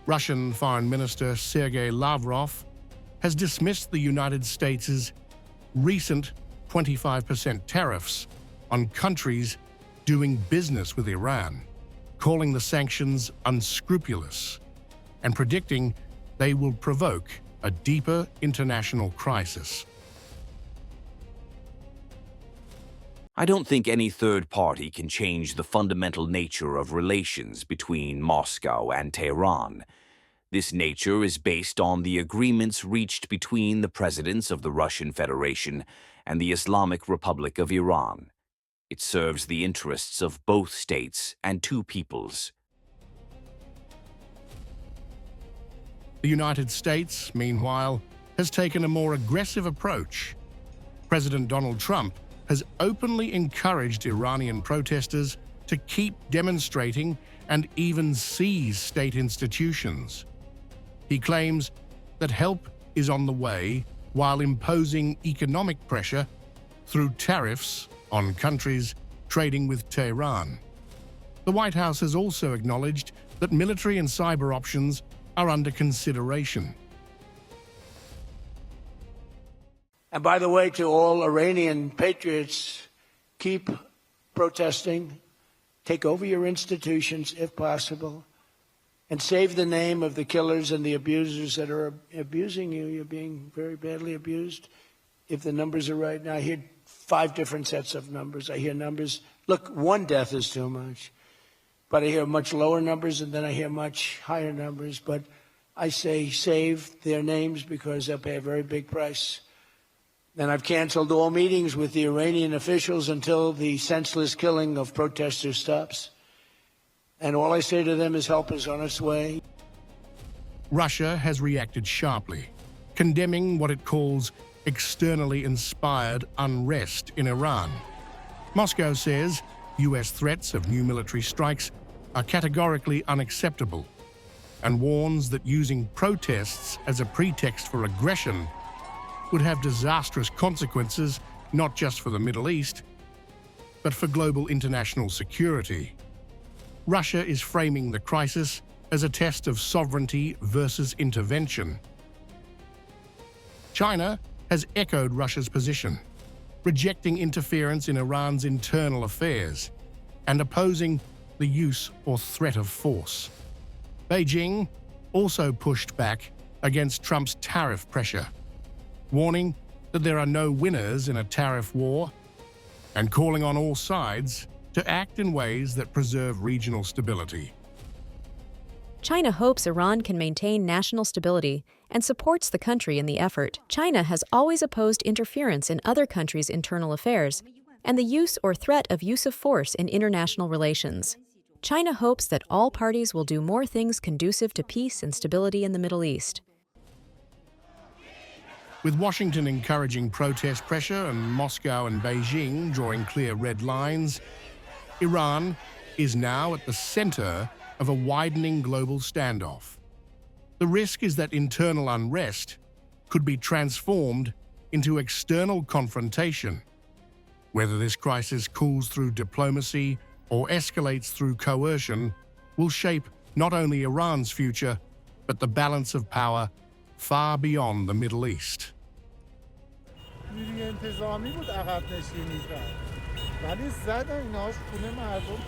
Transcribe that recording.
Russian Foreign Minister Sergei Lavrov has dismissed the United States' recent 25% tariffs on countries doing business with Iran, calling the sanctions unscrupulous and predicting they will provoke a deeper international crisis. I don't think any third party can change the fundamental nature of relations between Moscow and Tehran. This nature is based on the agreements reached between the presidents of the Russian Federation and the Islamic Republic of Iran. It serves the interests of both states and two peoples. The United States, meanwhile, has taken a more aggressive approach. President Donald Trump has openly encouraged Iranian protesters to keep demonstrating and even seize state institutions. He claims that help is on the way while imposing economic pressure through tariffs on countries trading with Tehran. The White House has also acknowledged that military and cyber options are under consideration. And by the way, to all Iranian patriots, keep protesting, take over your institutions if possible, and save the name of the killers and the abusers that are abusing you. You're being very badly abused. If the numbers are right now, I hear 5 different sets of numbers. I hear numbers, look, 1 death is too much. But I hear much lower numbers, and then I hear much higher numbers. But I say save their names because they'll pay a very big price. And I've canceled all meetings with the Iranian officials until the senseless killing of protesters stops. And all I say to them is help is on its way. Russia has reacted sharply, condemning what it calls externally inspired unrest in Iran. Moscow says US threats of new military strikes are categorically unacceptable and warns that using protests as a pretext for aggression would have disastrous consequences not just for the Middle East, but for global international security. Russia is framing the crisis as a test of sovereignty versus intervention. China has echoed Russia's position, rejecting interference in Iran's internal affairs and opposing the use or threat of force. Beijing also pushed back against Trump's tariff pressure, warning that there are no winners in a tariff war and calling on all sides to act in ways that preserve regional stability. China hopes Iran can maintain national stability and supports the country in the effort. China has always opposed interference in other countries' internal affairs and the use or threat of use of force in international relations. China hopes that all parties will do more things conducive to peace and stability in the Middle East. With Washington encouraging protest pressure and Moscow and Beijing drawing clear red lines, Iran is now at the center of a widening global standoff. The risk is that internal unrest could be transformed into external confrontation. Whether this crisis cools through diplomacy or escalates through coercion will shape not only Iran's future, but the balance of power far beyond the Middle East. نیروی انتظامی بود عقب نشینی کرد ولی زدن ایناش خونه مردم